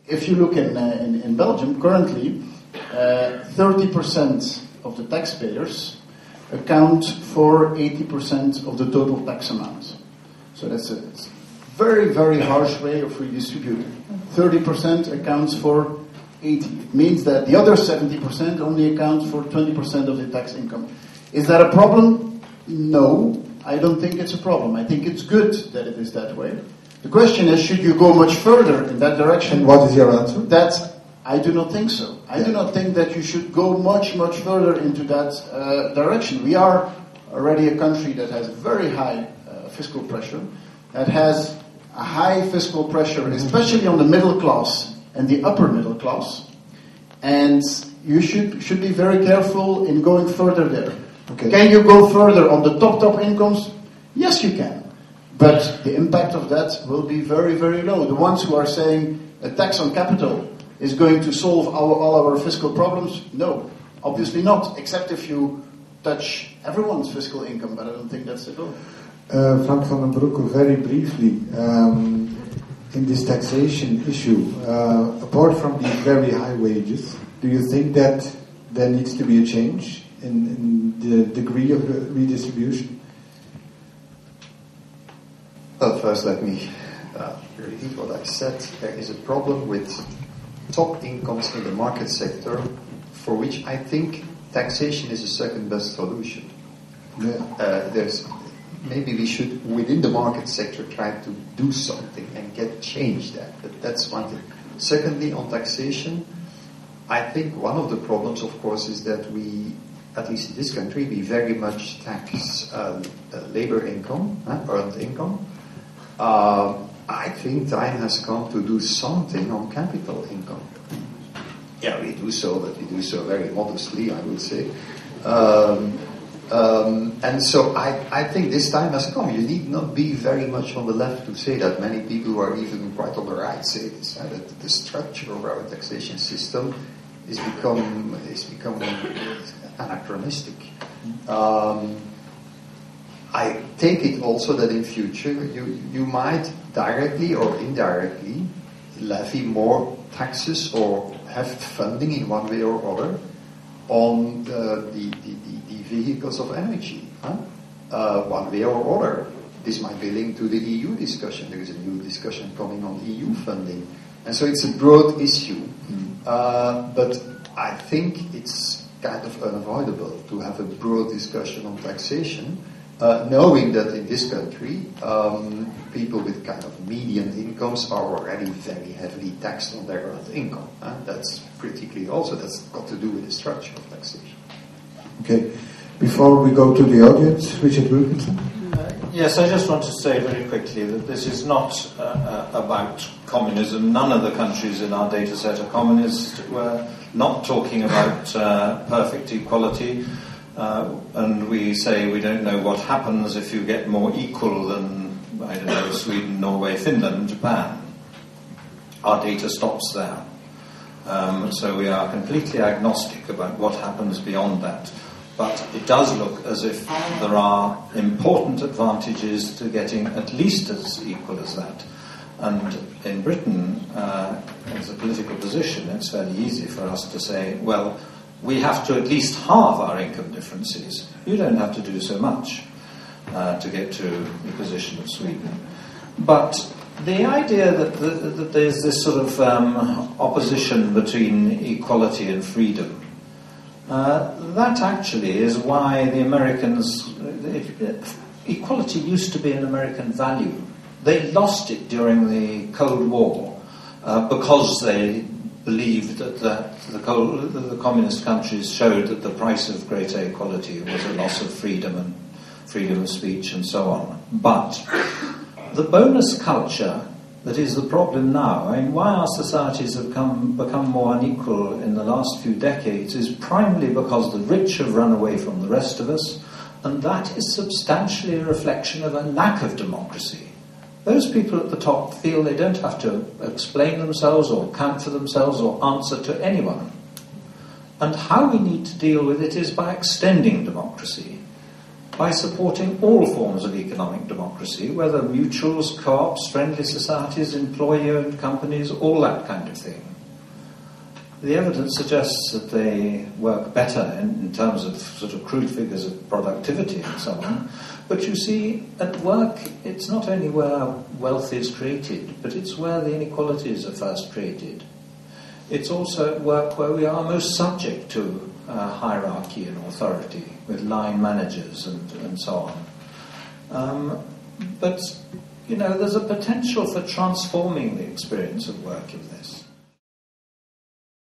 if you look in Belgium, currently 30% of the taxpayers account for 80% of the total tax amount. So that's a very, very harsh way of redistributing. 30% accounts for 80. It means that the other 70% only accounts for 20% of the tax income. Is that a problem? No, I don't think it's a problem. I think it's good that it is that way. The question is, should you go much further in that direction? And what is your answer? I do not think so. I do not think that you should go much, much further into that direction. We are already a country that has very high fiscal pressure, that has a high fiscal pressure, especially on the middle class and the upper middle class. And you should be very careful in going further there. Okay. Can you go further on the top incomes? Yes, you can. But the impact of that will be very, very low. The ones who are saying a tax on capital is going to solve all our fiscal problems, no, obviously not, except if you touch everyone's fiscal income, but I don't think that's the goal. Frank Vandenbroucke, very briefly, in this taxation issue, apart from these very high wages, do you think that there needs to be a change in the degree of redistribution? Well, first let me repeat what I said. There is a problem with top incomes in the market sector, for which I think taxation is a second best solution. Yeah. Maybe we should, within the market sector, try to do something and change that. But that's one thing. Secondly, on taxation, I think one of the problems, of course, is that we, at least in this country, we very much tax labor income, earned income. I think time has come to do something on capital income. Yeah, we do so, but we do so very modestly, I would say. And so I think this time has come. You need not be very much on the left to say that. Many people who are even quite on the right say this, that the structure of our taxation system is becoming anachronistic. I take it also that in future you might directly or indirectly levy more taxes or have funding in one way or other on the vehicles of energy, one way or other. This might be linked to the EU discussion. There is a new discussion coming on EU funding, and so it's a broad issue. But I think it's kind of unavoidable to have a broad discussion on taxation, knowing that in this country people with kind of median incomes are already very heavily taxed on their earned income. That's pretty clear. Also, that's got to do with the structure of taxation. Okay. Before we go to the audience, Richard Wilkinson. Yes, I just want to say very quickly that this is not about communism. None of the countries in our data set are communist. We're not talking about perfect equality. And we say we don't know what happens if you get more equal than, I don't know, Sweden, Norway, Finland, Japan. Our data stops there. So we are completely agnostic about what happens beyond that. But it does look as if there are important advantages to getting at least as equal as that. And in Britain, as a political position, it's fairly easy for us to say, well, we have to at least halve our income differences. You don't have to do so much to get to the position of Sweden. But the idea that there's this sort of opposition between equality and freedom, that actually is why the Americans... equality used to be an American value. They lost it during the Cold War because they believed that the communist countries showed that the price of greater equality was a loss of freedom and freedom of speech and so on. But the bonus culture that is the problem now, I mean, why our societies have become more unequal in the last few decades is primarily because the rich have run away from the rest of us, and that is substantially a reflection of a lack of democracy. Those people at the top feel they don't have to explain themselves or account for themselves or answer to anyone. And how we need to deal with it is by extending democracy. by supporting all forms of economic democracy, whether mutuals, co-ops, friendly societies, employee-owned companies, all that kind of thing. The evidence suggests that they work better in terms of sort of crude figures of productivity and so on. But you see, at work, it's not only where wealth is created, but it's where the inequalities are first created. It's also at work where we are most subject to hierarchy and authority, with line managers and so on. But, you know, there's a potential for transforming the experience of work in this.